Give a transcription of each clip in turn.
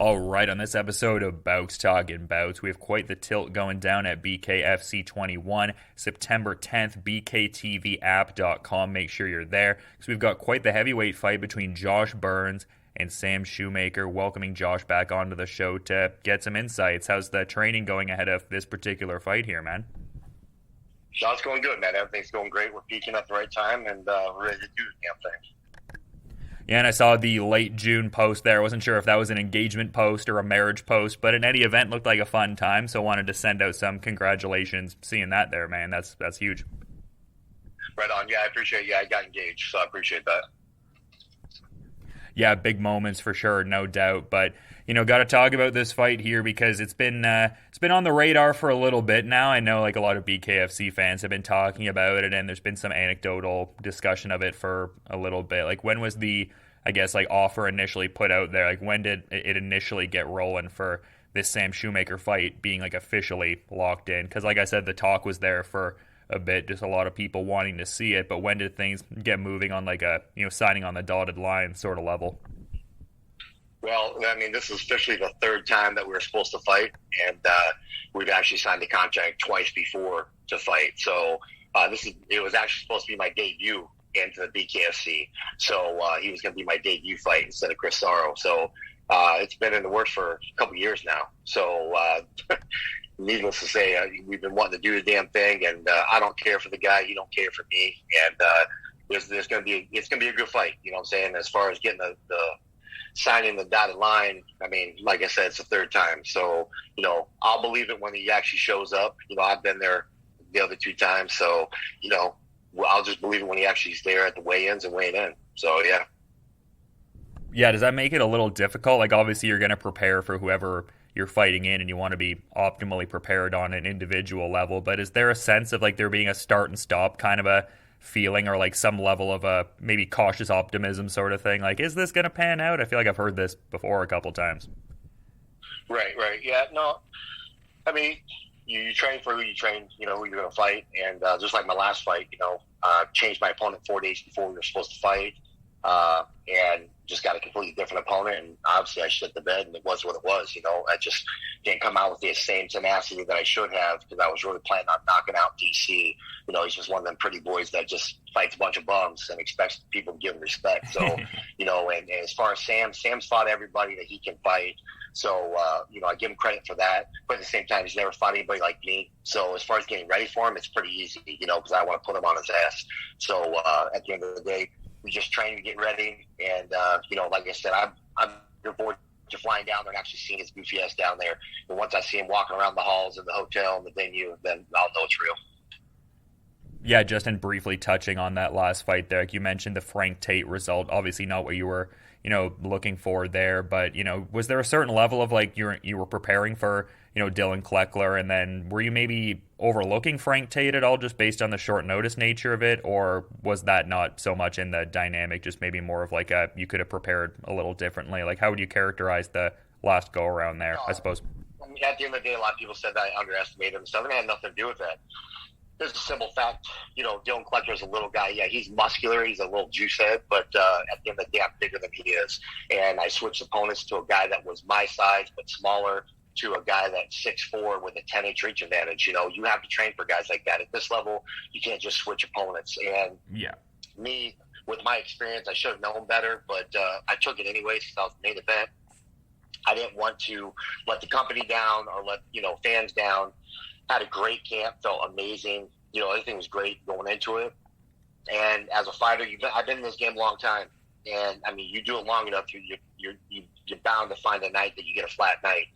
All right, on this episode of Bowks Talking Bouts, we have quite the tilt going down at BKFC 21, September 10th, bkTVapp.com. Make sure you're there because we've got quite the heavyweight fight between Josh Burns and Sam Shewmaker. Welcoming Josh back onto the show to get some insights. How's the training going ahead of this particular fight here, man? Sean's going good, man. Everything's going great. We're peaking at the right time, and we're ready to do the damn thing. Yeah, and I saw the late June post there. I wasn't sure if that was an engagement post or a marriage post, but in any event, looked like a fun time, so wanted to send out some congratulations seeing that there, man. That's huge. Right on. Yeah, I appreciate it. Yeah, I got engaged, so I appreciate that. Yeah, big moments for sure, no doubt. But, got to talk about this fight here because it's been on the radar for a little bit now. I know like a lot of BKFC fans have been talking about it, and there's been some anecdotal discussion of it for a little bit. Like, when was the, offer initially put out there? Like, when did it initially get rolling for this Sam Shewmaker fight being like officially locked in? Because like I said, the talk was there for a bit, just a lot of people wanting to see it, but when did things get moving on like a signing on the dotted line sort of level? Well, I mean, this is officially the third time that we were supposed to fight, and we've actually signed the contract twice before to fight. So it was actually supposed to be my debut into the BKFC. So he was going to be my debut fight instead of Chris Sarro. So it's been in the works for a couple of years now. So needless to say, we've been wanting to do the damn thing, and I don't care for the guy. You don't care for me, and it's going to be a good fight. You know what I'm saying? As far as getting the signing the dotted line, I mean, like I said, it's the third time. So I'll believe it when he actually shows up. I've been there the other two times, so I'll just believe it when he actually is there at the weigh-ins and weighing in. So yeah. Yeah, does that make it a little difficult? Like, obviously, you're going to prepare for whoever you're fighting in, and you want to be optimally prepared on an individual level. But is there a sense of like there being a start and stop kind of a feeling, or like some level of a maybe cautious optimism sort of thing? Like, is this going to pan out? I feel like I've heard this before a couple times. Right. Yeah. No, I mean, you train for who you train. Who you're going to fight, and just like my last fight, changed my opponent 4 days before we were supposed to fight, and just got a completely different opponent, and obviously I shit the bed, and it was what it was. I just didn't come out with the same tenacity that I should have, because I was really planning on knocking out DC. He's just one of them pretty boys that just fights a bunch of bums and expects people to give him respect. So, and as far as Sam's fought everybody that he can fight. So, I give him credit for that. But at the same time, he's never fought anybody like me. So as far as getting ready for him, it's pretty easy, because I want to put him on his ass. So at the end of the day, we just train to get ready, and like I said, I'm looking forward to flying down there and actually seeing his goofy ass down there. And once I see him walking around the halls of the hotel and the venue, then I'll know it's real. Yeah, Justin, briefly touching on that last fight there, like you mentioned the Frank Tate result, obviously not what you were looking for there, but was there a certain level of like you were preparing for Dylan Kleckler, and then were you maybe overlooking Frank Tate at all just based on the short notice nature of it, or was that not so much in the dynamic, just maybe more of like you could have prepared a little differently? Like, how would you characterize the last go around there, I suppose? I mean, at the end of the day, a lot of people said that I underestimated him, so it had nothing to do with that. There's a simple fact, Dylan Kleckler's a little guy. Yeah, he's muscular. He's a little juice head, but at the end of the day, I'm bigger than he is. And I switched opponents to a guy that was my size but smaller, to a guy that's 6'4" with a 10-inch reach advantage. You have to train for guys like that. At this level, you can't just switch opponents. And me, with my experience, I should have known better, but I took it anyways because I was the main event. I didn't want to let the company down or let fans down. Had a great camp, felt amazing. Everything was great going into it. And as a fighter, I've been in this game a long time. And I mean, you do it long enough, you're bound to find a night that you get a flat night.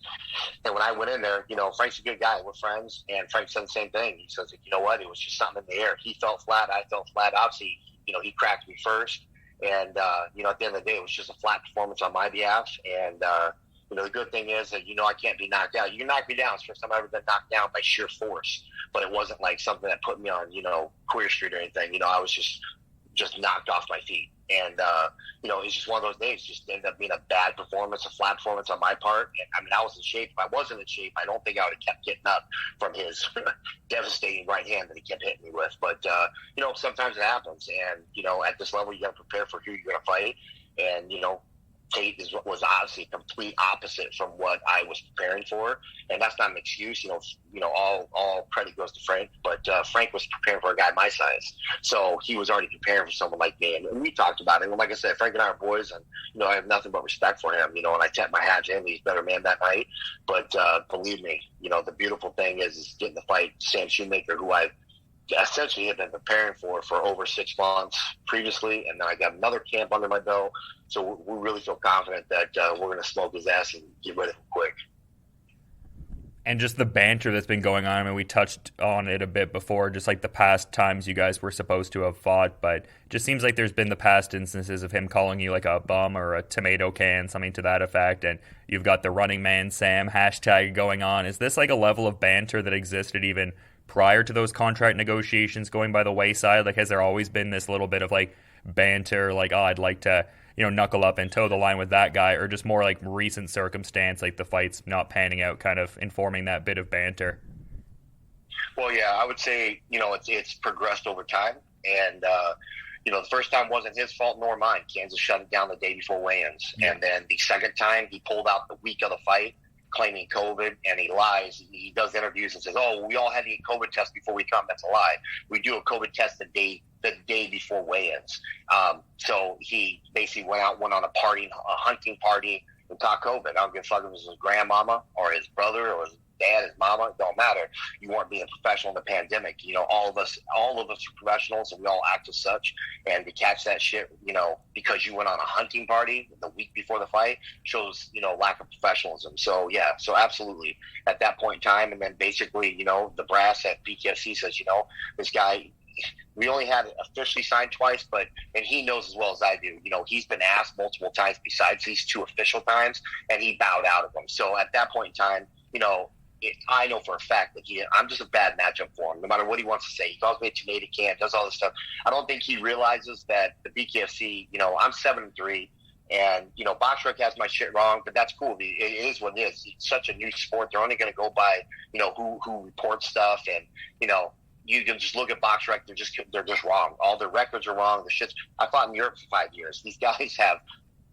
And when I went in there, Frank's a good guy. We're friends, and Frank said the same thing. He says, you know what? It was just something in the air. He felt flat. I felt flat. Obviously, he cracked me first. And at the end of the day, it was just a flat performance on my behalf. And the good thing is that I can't be knocked out. You can knock me down. It's the first time I've ever been knocked down by sheer force. But it wasn't like something that put me on Queer Street or anything. I was just knocked off my feet. And, it's just one of those days. Just ended up being a bad performance, a flat performance on my part. And, I mean, I was in shape. If I wasn't in shape, I don't think I would have kept getting up from his devastating right hand that he kept hitting me with. But, sometimes it happens. And, at this level, you got to prepare for who you're going to fight. And, Tate was obviously a complete opposite from what I was preparing for, and that's not an excuse. All credit goes to Frank, but Frank was preparing for a guy my size, so he was already preparing for someone like me. And we talked about it. And like I said, Frank and I are boys, and I have nothing but respect for him. And I tip my hat to him. He's a better man that night. But believe me, the beautiful thing is getting to fight Sam Shewmaker, who I essentially have been preparing for over 6 months previously, and then I got another camp under my belt, so we really feel confident that we're going to smoke his ass and get rid of him quick. And just the banter that's been going on, I mean, we touched on it a bit before, just like the past times you guys were supposed to have fought, but it just seems like there's been the past instances of him calling you like a bum or a tomato can, something to that effect, and you've got the running man Sam hashtag going on. Is this like a level of banter that existed even prior to those contract negotiations going by the wayside? Like, has there always been this little bit of like banter, like, oh, I'd like to knuckle up and toe the line with that guy, or just more like recent circumstance, like the fight's not panning out, kind of informing that bit of banter? Well, yeah, I would say, it's progressed over time. And, the first time wasn't his fault nor mine. Kansas shut it down the day before weigh-ins. Yeah. And then the second time he pulled out the week of the fight, claiming COVID, and he lies. He does interviews and says, oh, we all had to get COVID test before we come. That's a lie. We do a COVID test the day before weigh-ins. So he basically went on a hunting party, and caught COVID. I don't give a fuck if it was his grandmama or his brother or his dad, his mama. It don't matter. You weren't being professional in the pandemic. All of us are professionals, and we all act as such. And to catch that shit, because you went on a hunting party the week before the fight shows, lack of professionalism. So yeah, so absolutely at that point in time. And then basically, the brass at BKFC says, this guy, we only had it officially signed twice, and he knows as well as I do, he's been asked multiple times besides these 2 official times, and he bowed out of them. So at that point in time, I know for a fact that I'm just a bad matchup for him, no matter what he wants to say. He calls me a tomato can, does all this stuff. I don't think he realizes that the BKFC, I'm 7-3, and, BoxRec has my shit wrong, but that's cool. It is what it is. It's such a new sport. They're only going to go by, who reports stuff, and, you can just look at BoxRec. They're just wrong. All their records are wrong. I fought in Europe for 5 years. These guys have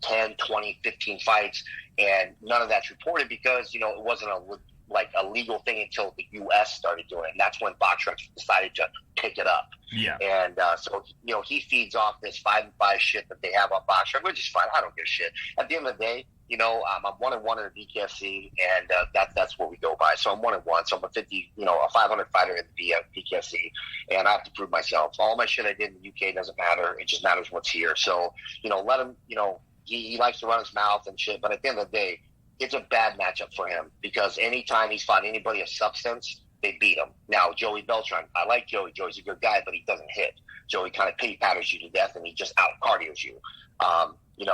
10, 20, 15 fights, and none of that's reported because, it wasn't a legal thing until the U.S. started doing it. And that's when BoxRec decided to pick it up. Yeah. And so, he feeds off this 5-5 shit that they have on BoxRec, which is fine. I don't give a shit. At the end of the day, I'm 1-1 in the BKFC, and that's what we go by. So I'm 1-1. So I'm a 500 fighter in the BKFC, and I have to prove myself. All my shit I did in the UK doesn't matter. It just matters what's here. So, let him, he likes to run his mouth and shit. But at the end of the day, it's a bad matchup for him because anytime he's fought anybody of substance, they beat him. Now, Joey Beltran, I like Joey. Joey's a good guy, but he doesn't hit. Joey kind of pity patters you to death, and he just out-cardios you.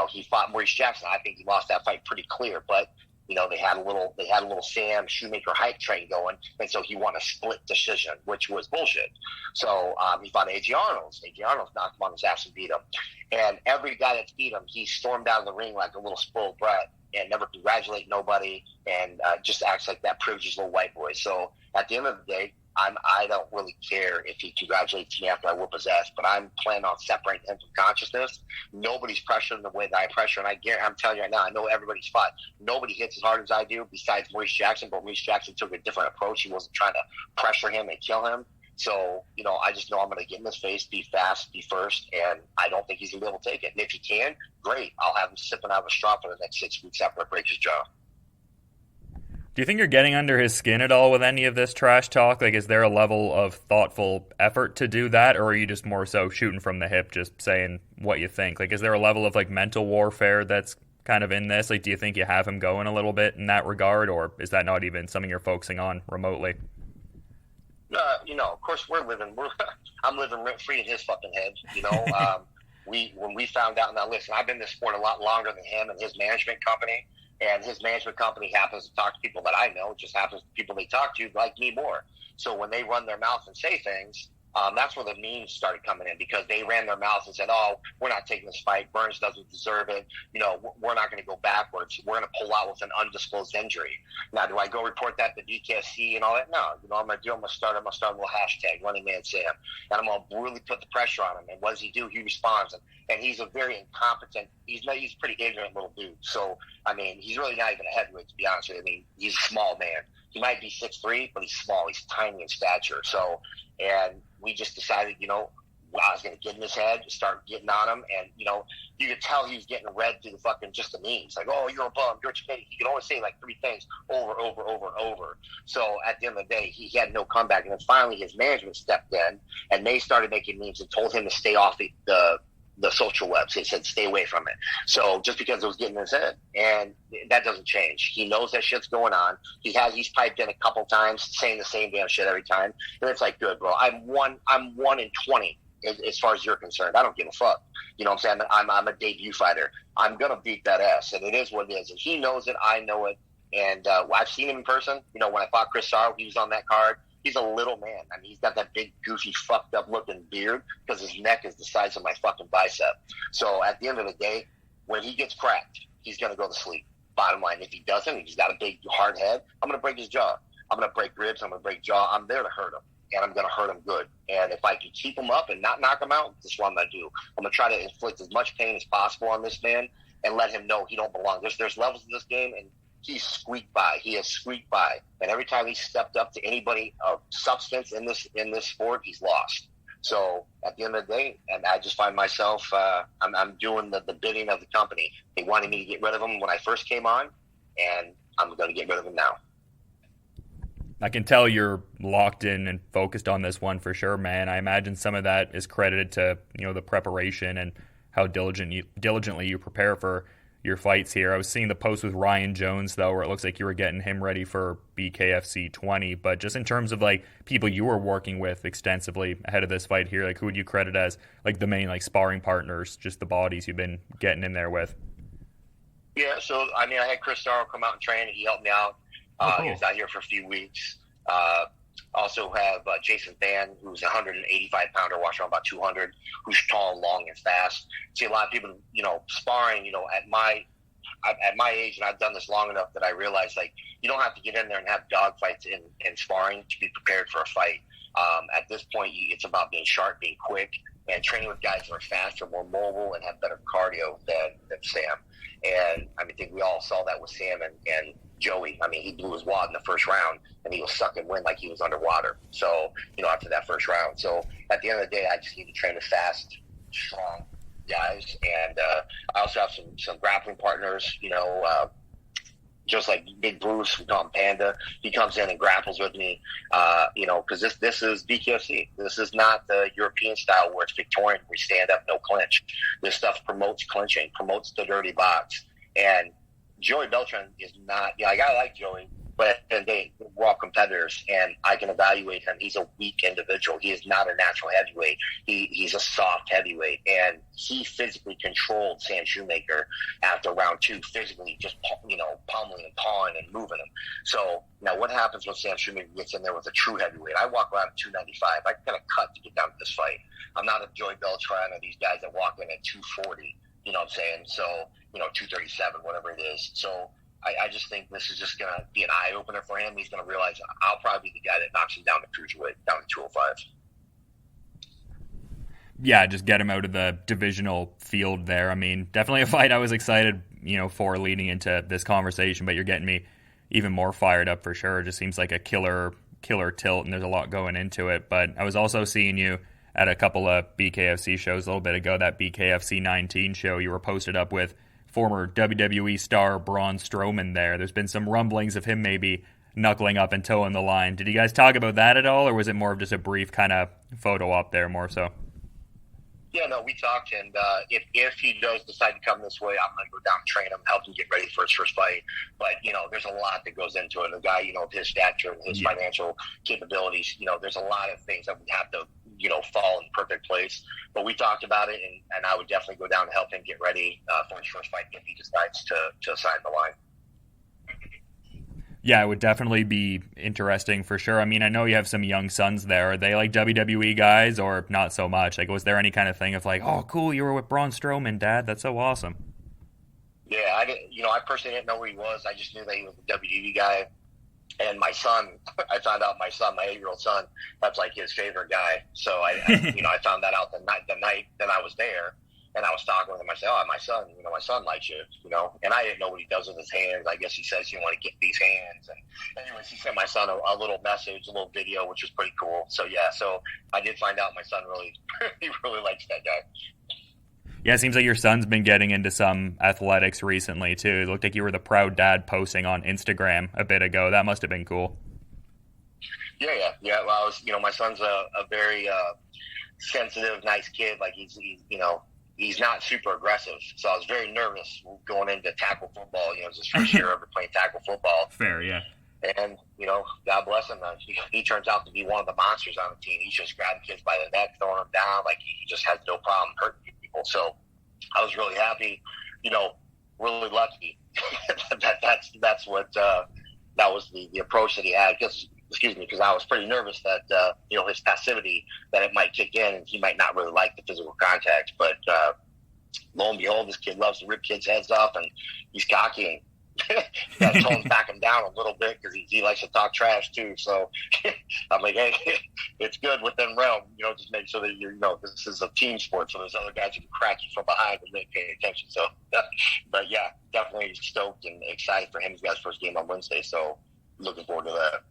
He fought Maurice Jackson. I think he lost that fight pretty clear, but they had a little Sam Shewmaker hype train going, and so he won a split decision, which was bullshit. So he fought A.J. Arnold. A.J. Arnold knocked him on his ass and beat him. And every guy that's beat him, he stormed out of the ring like a little spoiled brat and never congratulate nobody, and just acts like that privileged little white boy. So at the end of the day, I don't really care if he congratulates me after I whoop his ass, but I'm planning on separating him from consciousness. Nobody's pressuring the way that I pressure, and I'm telling you right now, I know everybody's fought. Nobody hits as hard as I do besides Maurice Jackson, but Maurice Jackson took a different approach. He wasn't trying to pressure him and kill him. So, I just know I'm going to get in his face, be fast, be first, and I don't think he's going to be able to take it. And if he can, great. I'll have him sipping out of a straw for the next 6 weeks after I break his jaw. Do you think you're getting under his skin at all with any of this trash talk? Like, is there a level of thoughtful effort to do that, or are you just more so shooting from the hip, just saying what you think? Like, is there a level of, like, mental warfare that's kind of in this? Like, do you think you have him going a little bit in that regard, or is that not even something you're focusing on remotely? Of course I'm living rent free in his fucking head. When we found out, now listen, I've been in this sport a lot longer than him and his management company. And his management company happens to talk to people that I know. It just happens to people they talk to like me more. So when they run their mouth and say things, That's where the memes started coming in, because they ran their mouths and said, "Oh, we're not taking this fight. Burns doesn't deserve it. We're not going to go backwards. We're going to pull out with an undisclosed injury." Now, do I go report that to BKFC and all that? No. I'm going to start a little hashtag, Running Man Sam, and I'm going to really put the pressure on him. And what does he do? He responds, and he's a very incompetent. He's a pretty ignorant little dude. So I mean, he's really not even a heavyweight, to be honest with you. I mean, he's a small man. He might be 6'3", but he's small. He's tiny in stature. So, and we just decided, I was going to get in his head, start getting on him. And, you could tell he was getting read through the fucking, just the memes. Like, "Oh, you're a bum, you're a chicken." He could only say like 3 things over and over. So at the end of the day, he had no comeback. And then finally his management stepped in, and they started making memes and told him to stay off the social webs. They said, stay away from it. So just because it was getting in his head, and that doesn't change. He knows that shit's going on. He's piped in a couple times saying the same damn shit every time. And it's like, good, bro. I'm 1 in 20 as far as you're concerned. I don't give a fuck. You know what I'm saying? I'm a debut fighter. I'm going to beat that ass. And it is what it is. And he knows it. I know it. And I've seen him in person. When I fought Chris Sarro, he was on that card. He's a little man. I mean, he's got that big, goofy, fucked up looking beard because his neck is the size of my fucking bicep. So at the end of the day, when he gets cracked, he's going to go to sleep. Bottom line, if he doesn't, if he's got a big, hard head, I'm going to break his jaw. I'm going to break ribs. I'm going to break jaw. I'm there to hurt him, and I'm going to hurt him good. And if I can keep him up and not knock him out, that's what I'm going to do. I'm going to try to inflict as much pain as possible on this man and let him know he don't belong. There's levels in this game, and he squeaked by. He has squeaked by, and every time he stepped up to anybody of substance in this sport, he's lost. So at the end of the day, and I just find myself, I'm doing the bidding of the company. They wanted me to get rid of him when I first came on, and I'm going to get rid of him now. I can tell you're locked in and focused on this one for sure, man. I imagine some of that is credited to the preparation and how diligently you prepare for your fights here. I was seeing the post with Ryan Jones, though, where it looks like you were getting him ready for BKFC 20. But just in terms of people you were working with extensively ahead of this fight here, who would you credit as the main sparring partners, just the bodies you've been getting in there with? Yeah, so I had Chris Sarro come out and train. He helped me out. He was out here for a few weeks. Also have Jason Van, who's a 185-pounder, walks around about 200, who's tall, long, and fast. See, a lot of people, sparring, at my age, and I've done this long enough that I realize, you don't have to get in there and have dogfights in sparring to be prepared for a fight. At this point, it's about being sharp, being quick, and training with guys that are faster, more mobile, and have better cardio than Sam. And I think we all saw that with Sam and Joey. He blew his wad in the first round, and he was sucking wind like he was underwater. So, after that first round. So at the end of the day, I just need to train with fast, strong guys. And I also have some grappling partners, just like Big Bruce, we call him Panda. He comes in and grapples with me, because this is BKFC. This is not the European style where it's Victorian, where we stand up, no clinch. This stuff promotes clinching, promotes the dirty box. And Joey Beltran is not, I like Joey, but at the end of the day, we're all competitors, and I can evaluate him. He's a weak individual. He is not a natural heavyweight. He's a soft heavyweight, and he physically controlled Sam Shewmaker after round 2, physically just, pummeling and pawing and moving him. So now what happens when Sam Shewmaker gets in there with a true heavyweight? I walk around at 295. I got to cut to get down to this fight. I'm not a Joey Beltran or these guys that walk in at 240. You know what I'm saying? So, 237, whatever it is. So I just think this is just going to be an eye-opener for him. He's going to realize I'll probably be the guy that knocks him down to cruiserweight, down to 205. Yeah, just get him out of the divisional field there. Definitely a fight I was excited, for leading into this conversation, but you're getting me even more fired up for sure. It just seems like a killer tilt, and there's a lot going into it. But I was also seeing you at a couple of BKFC shows a little bit ago, that BKFC 19 show. You were posted up with former WWE star Braun Strowman there. There's been some rumblings of him maybe knuckling up and toeing the line. Did you guys talk about that at all, or was it more of just a brief kind of photo op there more so? Yeah, no, we talked, and if he does decide to come this way, I'm going to go down and train him, help him get ready for his first fight. But, there's a lot that goes into it. A guy, of his stature and his financial capabilities, there's a lot of things that we have to, fall in perfect place. But we talked about it, and I would definitely go down and help him get ready for his first fight if he decides to sign the line. Yeah, it would definitely be interesting for sure. I mean, I know you have some young sons there. Are they like WWE guys or not so much? Like, was there any kind of thing of like, oh, cool, you were with Braun Strowman, Dad? That's so awesome. Yeah, I didn't. I personally didn't know who he was. I just knew that he was a WWE guy. And my son, I found out my 8-year-old son, that's like his favorite guy. So I found that out the night that I was there, and I was talking with him. I said, "Oh, my son likes you," And I didn't know what he does with his hands. I guess he says you want to get these hands. And anyways, he sent my son a little message, a little video, which was pretty cool. So yeah, so I did find out my son really, he really likes that guy. Yeah, it seems like your son's been getting into some athletics recently, too. It looked like you were the proud dad posting on Instagram a bit ago. That must have been cool. Yeah. Well, my son's a very sensitive, nice kid. Like, he's not super aggressive. So I was very nervous going into tackle football. It was his first year ever playing tackle football. Fair, yeah. And, God bless him. He turns out to be one of the monsters on the team. He's just grabbing kids by the neck, throwing them down. Like, he just has no problem hurting people. So I was really happy, really lucky. That's what that was the approach that he had. Because I was pretty nervous that, his passivity, that it might kick in and he might not really like the physical contact. But lo and behold, this kid loves to rip kids' heads off, and he's cocky, and got to tone back him down a little bit because he likes to talk trash too. So I'm like, hey, it's good within realm, just make sure that this is a team sport. So there's other guys who can crack you from behind and they pay attention. So, but yeah, definitely stoked and excited for him. He's got his first game on Wednesday. So looking forward to that.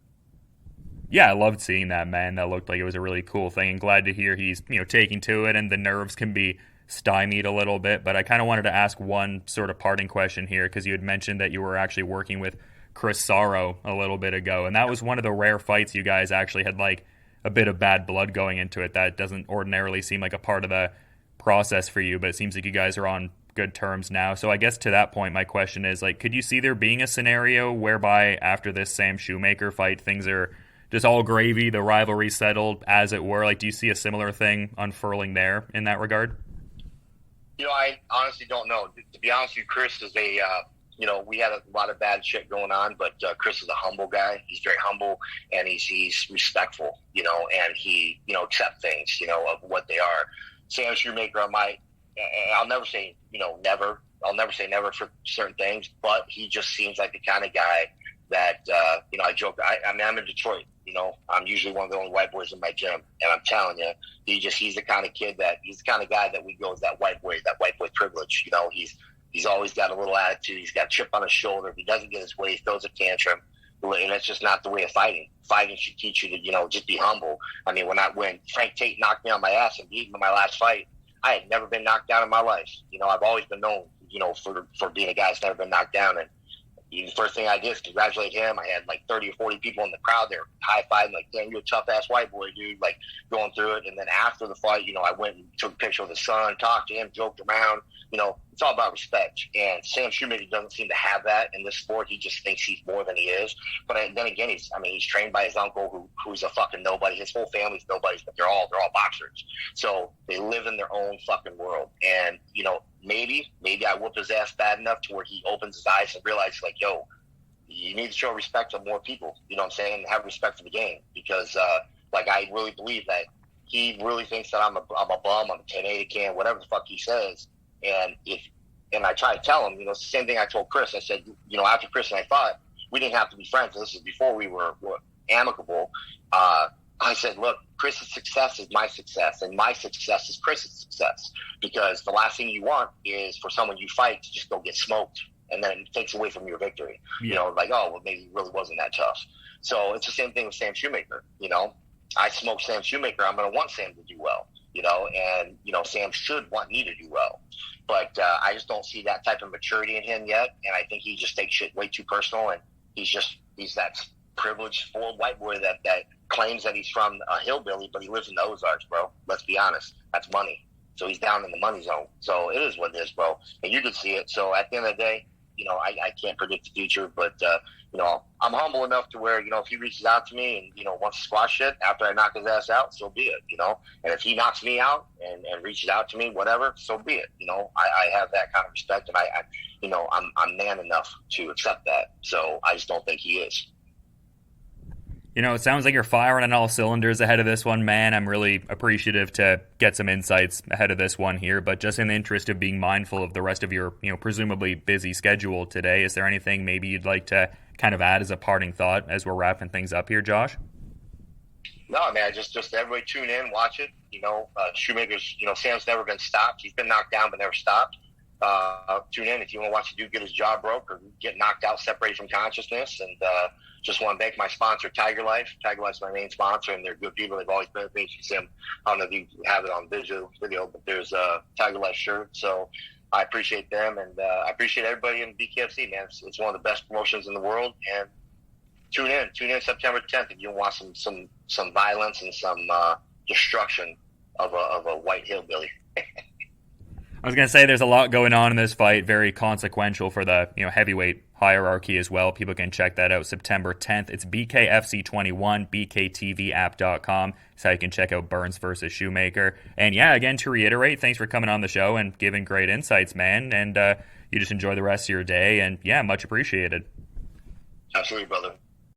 Yeah, I loved seeing that, man. That looked like it was a really cool thing, and glad to hear he's, taking to it, and the nerves can be stymied a little bit. But I kind of wanted to ask one sort of parting question here, because you had mentioned that you were actually working with Chris Sarro a little bit ago, and that was one of the rare fights you guys actually had like a bit of bad blood going into it. That doesn't ordinarily seem like a part of the process for you, but it seems like you guys are on good terms now. So I guess to that point, my question is, like, could you see there being a scenario whereby after this Sam Shewmaker fight, things are just all gravy, the rivalry settled, as it were? Like, do you see a similar thing unfurling there in that regard? I honestly don't know. To be honest with you, Chris is we had a lot of bad shit going on, but Chris is a humble guy. He's very humble, and he's respectful, and he, accept things, of what they are. Sam Shewmaker, I'll never say, never. I'll never say never for certain things, but he just seems like the kind of guy that, I joke. I'm in Detroit. I'm usually one of the only white boys in my gym, and I'm telling you, he's the kind of kid he's the kind of guy that we go with that white boy privilege. He's always got a little attitude. He's got a chip on his shoulder. If he doesn't get his way, he throws a tantrum. And that's just not the way of fighting. Fighting should teach you to, just be humble. I mean, when Frank Tate knocked me on my ass and beat me in my last fight, I had never been knocked down in my life. I've always been known, for being a guy that's never been knocked down. And the first thing I did is congratulate him. I had like 30 or 40 people in the crowd there high-fiving, like, damn, you're a tough-ass white boy, dude, like going through it. And then after the fight, I went and took a picture of the son, talked to him, joked around. It's all about respect. And Sam Shewmaker doesn't seem to have that in this sport. He just thinks he's more than he is. But then again, he's trained by his uncle who's a fucking nobody. His whole family's nobodies, but they're all boxers. So they live in their own fucking world. And, maybe I whoop his ass bad enough to where he opens his eyes and realizes, like, yo, you need to show respect to more people, you know what I'm saying, and have respect for the game. Because, I really believe that he really thinks that I'm a bum, I'm a 10-8 can, whatever the fuck he says. And I try to tell him, it's the same thing I told Chris. I said, after Chris and I fought, we didn't have to be friends. This is before we were amicable. I said, look, Chris's success is my success, and my success is Chris's success. Because the last thing you want is for someone you fight to just go get smoked, and then it takes away from your victory. Yeah. Like, oh, well, maybe he really wasn't that tough. So it's the same thing with Sam Shewmaker. I smoked Sam Shewmaker. I'm going to want Sam to do well, and, Sam should want me to do well. But I just don't see that type of maturity in him yet, and I think he just takes shit way too personal, and he's that privileged, spoiled white boy that claims that he's from a hillbilly, but he lives in the Ozarks, bro. Let's be honest. That's money. So he's down in the money zone. So it is what it is, bro. And you can see it. So at the end of the day, I can't predict the future, but I'm humble enough to where if he reaches out to me and wants to squash it after I knock his ass out, so be it. And if he knocks me out and reaches out to me, whatever, so be it. I have that kind of respect, and I'm man enough to accept that. So I just don't think he is. It sounds like you're firing on all cylinders ahead of this one, man. I'm really appreciative to get some insights ahead of this one here, but just in the interest of being mindful of the rest of your, presumably busy schedule today, is there anything maybe you'd like to kind of add as a parting thought as we're wrapping things up here, Josh? No, man, just everybody tune in, watch it. Shewmaker's, Sam's never been stopped. He's been knocked down but never stopped. Tune in if you want to watch a dude get his jaw broke or get knocked out, separated from consciousness. And just want to thank my sponsor, Tiger Life. Tiger Life's my main sponsor, and they're good people. They've always been with me. You see them, I don't know if you have it on video, but there's a Tiger Life shirt. So I appreciate them, and I appreciate everybody in BKFC, man. It's one of the best promotions in the world. And tune in September 10th if you want some violence and some destruction of a white hillbilly. I was going to say there's a lot going on in this fight, very consequential for the heavyweight hierarchy as well. People can check that out September 10th. It's BKFC 21, BKTVapp.com. That's how you can check out Burns versus Shewmaker. And yeah, again, to reiterate, thanks for coming on the show and giving great insights, man. And you just enjoy the rest of your day. And yeah, much appreciated. Absolutely, brother.